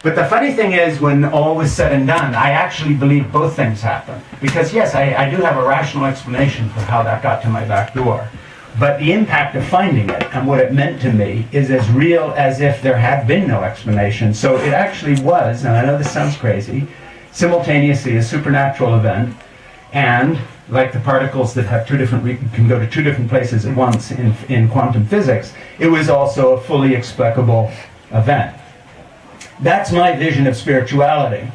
But the funny thing is, when all was said and done, I actually believe both things happened. Because yes, I do have a rational explanation for how that got to my back door. But the impact of finding it and what it meant to me is as real as if there had been no explanation. So it actually was, and I know this sounds crazy, simultaneously a supernatural event, and like the particles that have can go to two different places at once in quantum physics, it was also a fully explicable event. That's my vision of spirituality.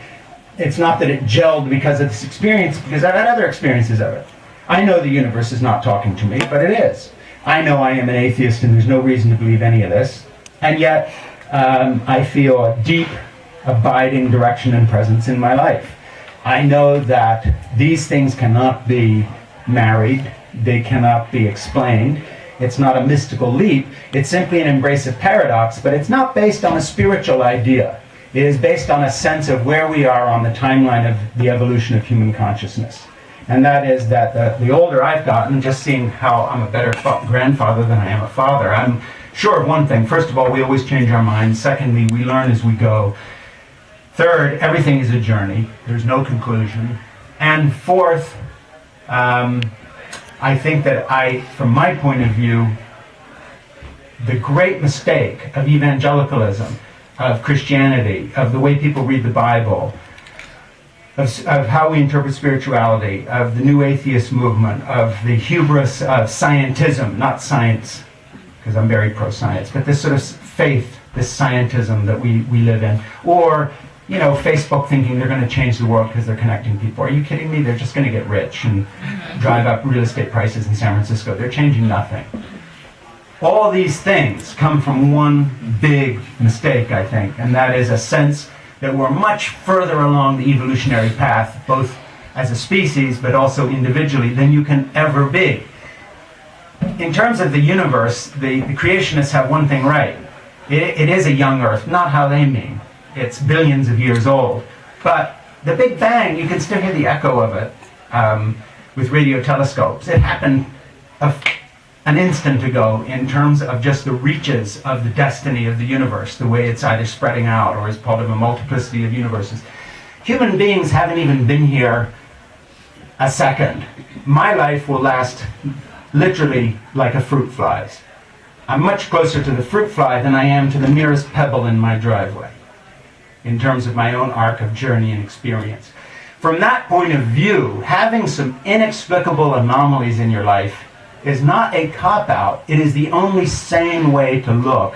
It's not that it gelled because of this experience, because I've had other experiences of it. I know the universe is not talking to me, but it is. I know I am an atheist and there's no reason to believe any of this. And yet, I feel a deep, abiding direction and presence in my life. I know that these things cannot be married. They cannot be explained. It's not a mystical leap. It's simply an embrace of paradox, but it's not based on a spiritual idea. It is based on a sense of where we are on the timeline of the evolution of human consciousness. And that is that the older I've gotten, just seeing how I'm a better grandfather than I am a father, I'm sure of one thing. First of all, we always change our minds. Secondly, we learn as we go. Third, everything is a journey. There's no conclusion. And fourth, I think that from my point of view, the great mistake of evangelicalism, of Christianity, of the way people read the Bible, of how we interpret spirituality, of the new atheist movement, of the hubris of scientism, not science, because I'm very pro-science, but this sort of faith, this scientism that we live in, or Facebook thinking they're going to change the world because they're connecting people. Are you kidding me? They're just going to get rich and drive up real estate prices in San Francisco. They're changing nothing. All these things come from one big mistake, I think, and that is a sense that we're much further along the evolutionary path, both as a species but also individually, than you can ever be. In terms of the universe, the creationists have one thing right. It is a young Earth, not how they mean. It's billions of years old. But the Big Bang, you can still hear the echo of it with radio telescopes. It happened an instant ago in terms of just the reaches of the destiny of the universe, the way it's either spreading out or is part of a multiplicity of universes. Human beings haven't even been here a second. My life will last literally like a fruit fly's. I'm much closer to the fruit fly than I am to the nearest pebble in my driveway, in terms of my own arc of journey and experience. From that point of view, having some inexplicable anomalies in your life is not a cop-out. It is the only sane way to look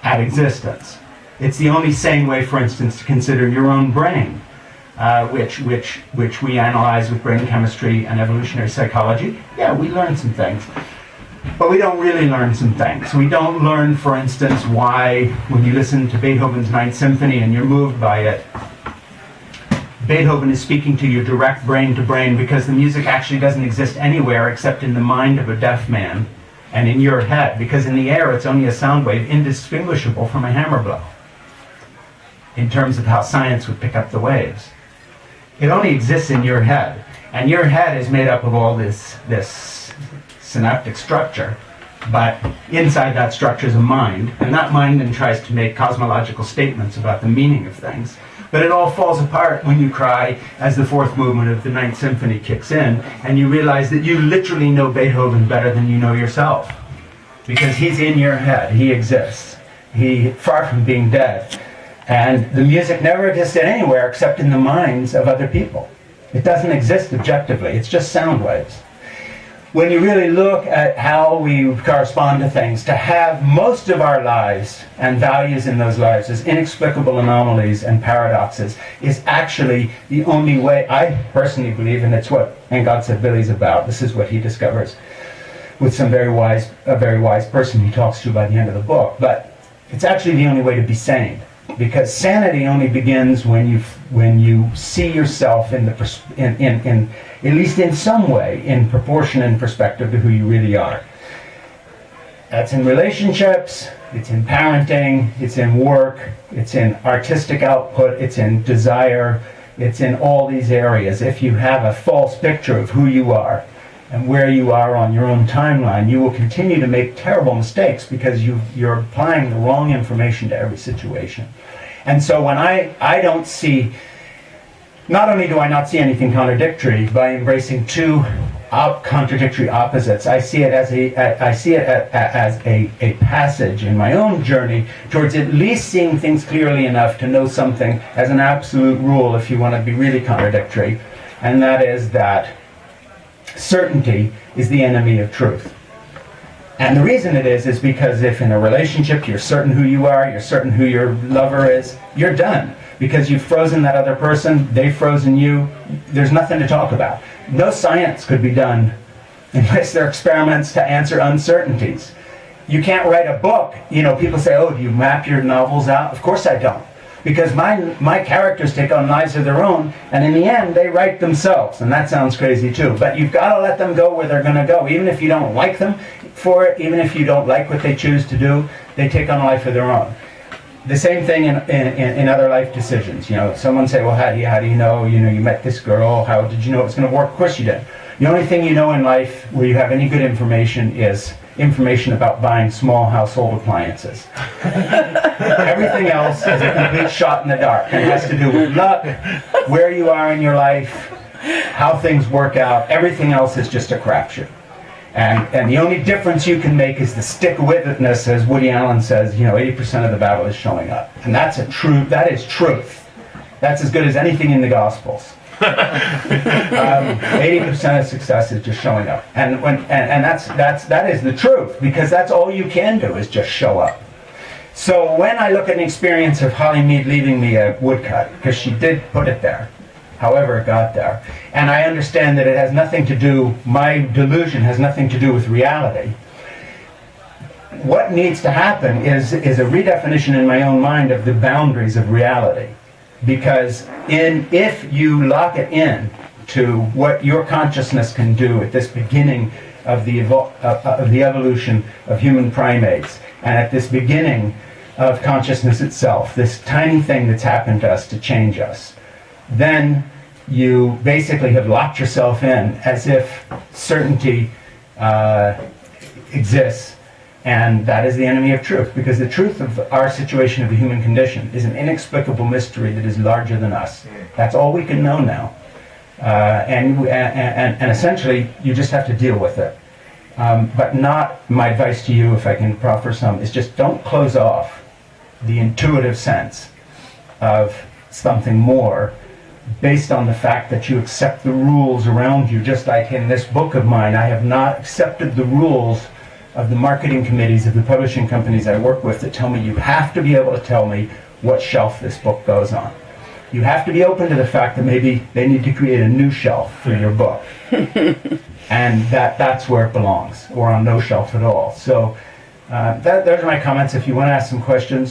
at existence. It's the only sane way, for instance, to consider your own brain, which we analyze with brain chemistry and evolutionary psychology. Yeah, we learn some things. But we don't really learn some things. We don't learn, for instance, why when you listen to Beethoven's Ninth Symphony and you're moved by it, Beethoven is speaking to your direct brain to brain, because the music actually doesn't exist anywhere except in the mind of a deaf man and in your head, because in the air it's only a sound wave indistinguishable from a hammer blow in terms of how science would pick up the waves. It only exists in your head, and your head is made up of all this synaptic structure, but inside that structure is a mind, and that mind then tries to make cosmological statements about the meaning of things. But it all falls apart when you cry as the fourth movement of the Ninth Symphony kicks in, and you realize that you literally know Beethoven better than you know yourself, because he's in your head. He exists. He, far from being dead. And the music never existed anywhere except in the minds of other people. It doesn't exist objectively. It's just sound waves. When you really look at how we correspond to things, to have most of our lives and values in those lives as inexplicable anomalies and paradoxes is actually the only way, I personally believe, and it's what And God Said Billy's about. This is what he discovers with a very wise person he talks to by the end of the book. But it's actually the only way to be sane, because sanity only begins when you see yourself in at least in some way, in proportion and perspective to who you really are. That's in relationships, it's in parenting, it's in work, it's in artistic output, it's in desire, it's in all these areas. If you have a false picture of who you are and where you are on your own timeline, you will continue to make terrible mistakes because you're applying the wrong information to every situation. And so when I don't see, not only do I not see anything contradictory by embracing two contradictory opposites, I see it as a passage in my own journey towards at least seeing things clearly enough to know something as an absolute rule, if you want to be really contradictory, and that is that certainty is the enemy of truth. And the reason it is because if in a relationship you're certain who you are, you're certain who your lover is, you're done. Because you've frozen that other person, they've frozen you, there's nothing to talk about. No science could be done unless there are experiments to answer uncertainties. You can't write a book. You know, people say, oh, do you map your novels out? Of course I don't. Because my characters take on lives of their own, and in the end, they write themselves. And that sounds crazy too. But you've got to let them go where they're going to go. Even if you don't like them for it, even if you don't like what they choose to do, they take on a life of their own. The same thing in other life decisions. You know, someone say, well, how do you know, you met this girl, how did you know it was going to work? Of course you did. The only thing you know in life where you have any good information is information about buying small household appliances. Everything else is a complete shot in the dark. It has to do with luck, where you are in your life, how things work out. Everything else is just a crapshoot. And the only difference you can make is the stick-with-itness, as Woody Allen says, 80% of the battle is showing up. And that is truth. That's as good as anything in the Gospels. 80% of success is just showing up. And that is the truth, because that's all you can do is just show up. So when I look at an experience of Holly Mead leaving me a woodcut, because she did put it there, however it got there, and I understand that it has nothing to do, my delusion has nothing to do with reality. What needs to happen is a redefinition in my own mind of the boundaries of reality. Because if you lock it in to what your consciousness can do at this beginning of the evolution of human primates, and at this beginning of consciousness itself, this tiny thing that's happened to us to change us, then you basically have locked yourself in as if certainty exists. And that is the enemy of truth, because the truth of our situation of the human condition is an inexplicable mystery that is larger than us. That's all we can know now. And essentially, you just have to deal with it. But not, my advice to you, if I can proffer some, is just don't close off the intuitive sense of something more based on the fact that you accept the rules around you. Just like in this book of mine, I have not accepted the rules of the marketing committees of the publishing companies I work with that tell me you have to be able to tell me what shelf this book goes on. You have to be open to the fact that maybe they need to create a new shelf for your book. And that's where it belongs, or on no shelf at all. So those are my comments. If you want to ask some questions.